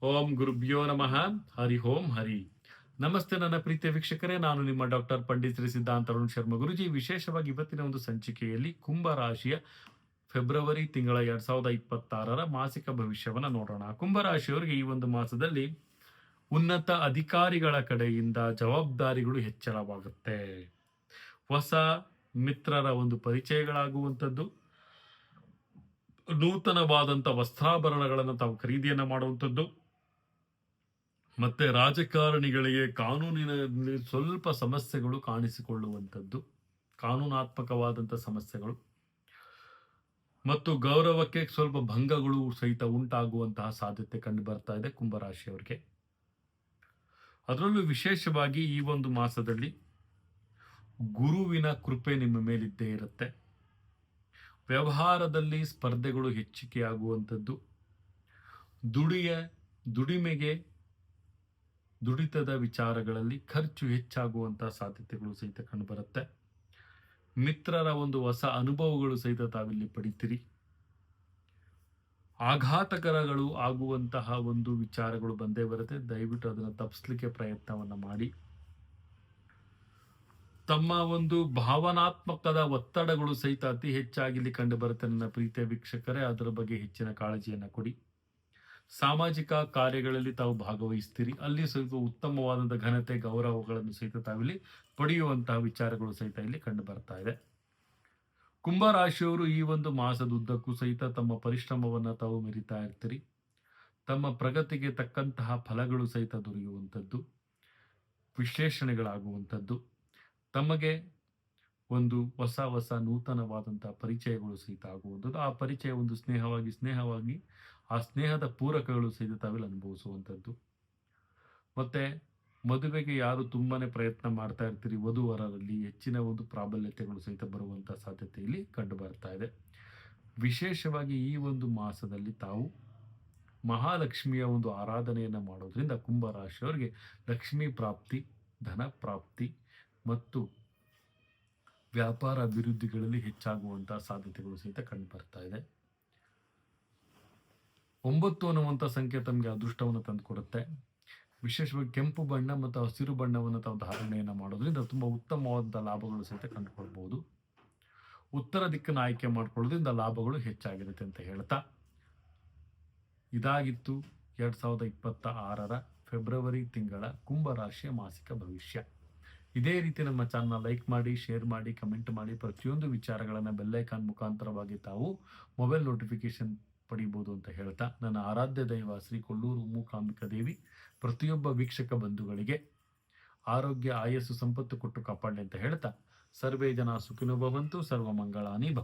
ಓಂ ಗುರುಭ್ಯೋ ನಮಃ. ಹರಿ ಓಂ ಹರಿ. ನಮಸ್ತೆ ನನ್ನ ಪ್ರೀತಿಯ ವೀಕ್ಷಕರೇ, ನಾನು ನಿಮ್ಮ ಡಾಕ್ಟರ್ ಪಂಡಿತ್ ಶ್ರೀ ಸಿದ್ಧಾಂತ ಅರುಣ್ ಶರ್ಮಾ ಗುರುಜಿ. ವಿಶೇಷವಾಗಿ ಇವತ್ತಿನ ಒಂದು ಸಂಚಿಕೆಯಲ್ಲಿ ಕುಂಭ ರಾಶಿಯ ಫೆಬ್ರವರಿ ತಿಂಗಳ 2026ರ ಮಾಸಿಕ ಭವಿಷ್ಯವನ್ನು ನೋಡೋಣ. ಕುಂಭ ರಾಶಿಯವರಿಗೆ ಈ ಒಂದು ಮಾಸದಲ್ಲಿ ಉನ್ನತ ಅಧಿಕಾರಿಗಳ ಕಡೆಯಿಂದ ಜವಾಬ್ದಾರಿಗಳು ಹೆಚ್ಚಳವಾಗುತ್ತೆ. ಹೊಸ ಮಿತ್ರರ ಒಂದು ಪರಿಚಯಗಳಾಗುವಂಥದ್ದು, ನೂತನವಾದಂಥ ವಸ್ತ್ರಾಭರಣಗಳನ್ನು ತಾವು ಖರೀದಿಯನ್ನು ಮಾಡುವಂಥದ್ದು, ಮತ್ತೆ ರಾಜಕಾರಣಿಗಳಿಗೆ ಕಾನೂನಿನಲ್ಲಿ ಸ್ವಲ್ಪ ಸಮಸ್ಯೆಗಳು ಕಾಣಿಸಿಕೊಳ್ಳುವಂಥದ್ದು, ಕಾನೂನಾತ್ಮಕವಾದಂಥ ಸಮಸ್ಯೆಗಳು ಮತ್ತು ಗೌರವಕ್ಕೆ ಸ್ವಲ್ಪ ಭಂಗಗಳು ಸಹಿತ ಉಂಟಾಗುವಂತಹ ಸಾಧ್ಯತೆ ಕಂಡು ಬರ್ತಾ ಇದೆ ಕುಂಭರಾಶಿಯವರಿಗೆ. ಅದರಲ್ಲೂ ವಿಶೇಷವಾಗಿ ಈ ಒಂದು ಮಾಸದಲ್ಲಿ ಗುರುವಿನ ಕೃಪೆ ನಿಮ್ಮ ಮೇಲಿದ್ದೇ ಇರುತ್ತೆ. ವ್ಯವಹಾರದಲ್ಲಿ ಸ್ಪರ್ಧೆಗಳು ಹೆಚ್ಚಿಕೆಯಾಗುವಂಥದ್ದು, ದುಡಿಮೆಗೆ ದುಡಿತದ ವಿಚಾರಗಳಲ್ಲಿ ಖರ್ಚು ಹೆಚ್ಚಾಗುವಂತಹ ಸಾಧ್ಯತೆಗಳು ಸಹಿತ ಕಂಡುಬರುತ್ತೆ. ಮಿತ್ರರ ಒಂದು ಹೊಸ ಅನುಭವಗಳು ಸಹಿತ ತಾವಿಲ್ಲಿ ಪಡಿತೀರಿ. ಆಘಾತಕರಗಳು ಆಗುವಂತಹ ಒಂದು ವಿಚಾರಗಳು ಬಂದೇ ಬರುತ್ತೆ. ದಯವಿಟ್ಟು ಅದನ್ನು ತಪ್ಪಿಸ್ಲಿಕ್ಕೆ ಪ್ರಯತ್ನವನ್ನ ಮಾಡಿ. ತಮ್ಮ ಒಂದು ಭಾವನಾತ್ಮಕದ ಒತ್ತಡಗಳು ಸಹಿತ ಅತಿ ಹೆಚ್ಚಾಗಿ ಇಲ್ಲಿ ಕಂಡು ಬರುತ್ತೆ ನನ್ನ ಪ್ರೀತಿಯ ವೀಕ್ಷಕರೇ. ಅದರ ಬಗ್ಗೆ ಹೆಚ್ಚಿನ ಕಾಳಜಿಯನ್ನು ಕೊಡಿ. ಸಾಮಾಜಿಕ ಕಾರ್ಯಗಳಲ್ಲಿ ತಾವು ಭಾಗವಹಿಸ್ತೀರಿ. ಅಲ್ಲಿ ಸ್ವಲ್ಪ ಉತ್ತಮವಾದಂಥ ಘನತೆ ಗೌರವಗಳನ್ನು ಸಹಿತ ತಾವಿಲ್ಲಿ ಪಡೆಯುವಂತಹ ವಿಚಾರಗಳು ಸಹಿತ ಇಲ್ಲಿ ಕಂಡು ಬರ್ತಾ ಇದೆ. ಕುಂಭರಾಶಿಯವರು ಈ ಒಂದು ಮಾಸದುದ್ದಕ್ಕೂ ಸಹಿತ ತಮ್ಮ ಪರಿಶ್ರಮವನ್ನು ತಾವು ಮೆರಿತಾ ಇರ್ತೀರಿ. ತಮ್ಮ ಪ್ರಗತಿಗೆ ತಕ್ಕಂತಹ ಫಲಗಳು ಸಹಿತ ದೊರೆಯುವಂಥದ್ದು, ವಿಶ್ಲೇಷಣೆಗಳಾಗುವಂಥದ್ದು, ತಮಗೆ ಒಂದು ಹೊಸ ನೂತನವಾದಂತಹ ಪರಿಚಯಗಳು ಸಹಿತ ಆಗುವಂಥದ್ದು, ಆ ಪರಿಚಯ ಒಂದು ಸ್ನೇಹವಾಗಿ ಆ ಸ್ನೇಹದ ಪೂರಕಗಳು ಸಹಿತ ತಾವಿಲ್ಲಿ ಅನುಭವಿಸುವಂಥದ್ದು, ಮತ್ತೆ ಮದುವೆಗೆ ಯಾರು ತುಂಬಾನೇ ಪ್ರಯತ್ನ ಮಾಡ್ತಾ ಇರ್ತೀರಿ, ವಧುವರರಲ್ಲಿ ಹೆಚ್ಚಿನ ಒಂದು ಪ್ರಾಬಲ್ಯತೆಗಳು ಸಹಿತ ಬರುವಂತಹ ಸಾಧ್ಯತೆ ಇಲ್ಲಿ ಕಂಡು ಬರ್ತಾ ಇದೆ. ವಿಶೇಷವಾಗಿ ಈ ಒಂದು ಮಾಸದಲ್ಲಿ ತಾವು ಮಹಾಲಕ್ಷ್ಮಿಯ ಒಂದು ಆರಾಧನೆಯನ್ನು ಮಾಡೋದ್ರಿಂದ ಕುಂಭರಾಶಿಯವರಿಗೆ ಲಕ್ಷ್ಮೀ ಪ್ರಾಪ್ತಿ, ಧನ ಪ್ರಾಪ್ತಿ ಮತ್ತು ವ್ಯಾಪಾರ ಅಭಿವೃದ್ಧಿಗಳಲ್ಲಿ ಹೆಚ್ಚಾಗುವಂತಹ ಸಾಧ್ಯತೆಗಳು ಸಹಿತ ಕಂಡು ಬರ್ತಾ ಇದೆ. 9 ಅನ್ನುವಂಥ ಸಂಖ್ಯೆ ತಮಗೆ ಅದೃಷ್ಟವನ್ನು ತಂದುಕೊಡುತ್ತೆ. ವಿಶೇಷವಾಗಿ ಕೆಂಪು ಬಣ್ಣ ಮತ್ತು ಹಸಿರು ಬಣ್ಣವನ್ನು ತಾವು ಧಾರಣೆಯನ್ನು ಮಾಡೋದ್ರಿಂದ ತುಂಬ ಉತ್ತಮವಾದ ಲಾಭಗಳು ಸಹಿತ ಕಂಡುಕೊಳ್ಬಹುದು. ಉತ್ತರ ದಿಕ್ಕನ್ನು ಆಯ್ಕೆ ಮಾಡಿಕೊಳ್ಳೋದ್ರಿಂದ ಲಾಭಗಳು ಹೆಚ್ಚಾಗಿರುತ್ತೆ ಅಂತ ಹೇಳ್ತಾ, ಇದಾಗಿತ್ತು 2026ರ ಫೆಬ್ರವರಿ ತಿಂಗಳ ಕುಂಭರಾಶಿಯ ಮಾಸಿಕ ಭವಿಷ್ಯ. ಇದೇ ರೀತಿ ನಮ್ಮ ಚಾನಲ್ ಲೈಕ್ ಮಾಡಿ, ಶೇರ್ ಮಾಡಿ, ಕಮೆಂಟ್ ಮಾಡಿ. ಪ್ರತಿಯೊಂದು ವಿಚಾರಗಳನ್ನು ಬೆಲ್ಲೈಕಾನ್ ಮುಖಾಂತರವಾಗಿ ತಾವು ಮೊಬೈಲ್ ನೋಟಿಫಿಕೇಶನ್ ಪಡಿಬೋದು ಅಂತ ಹೇಳ್ತಾ, ನನ್ನ ಆರಾಧ್ಯ ದೈವ ಶ್ರೀ ಕೊಲ್ಲೂರು ಮೂಕಾಂಬಿಕಾ ದೇವಿ ಪ್ರತಿಯೊಬ್ಬ ವೀಕ್ಷಕ ಬಂಧುಗಳಿಗೆ ಆರೋಗ್ಯ, ಆಯಸ್ಸು, ಸಂಪತ್ತು ಕೊಟ್ಟು ಕಾಪಾಡಲಿ ಅಂತ ಹೇಳ್ತಾ, ಸರ್ವೇ ಜನ ಸುಖಿನೋ ಭವಂತು, ಸರ್ವ ಮಂಗಳಾನಿ ಭವಂತು.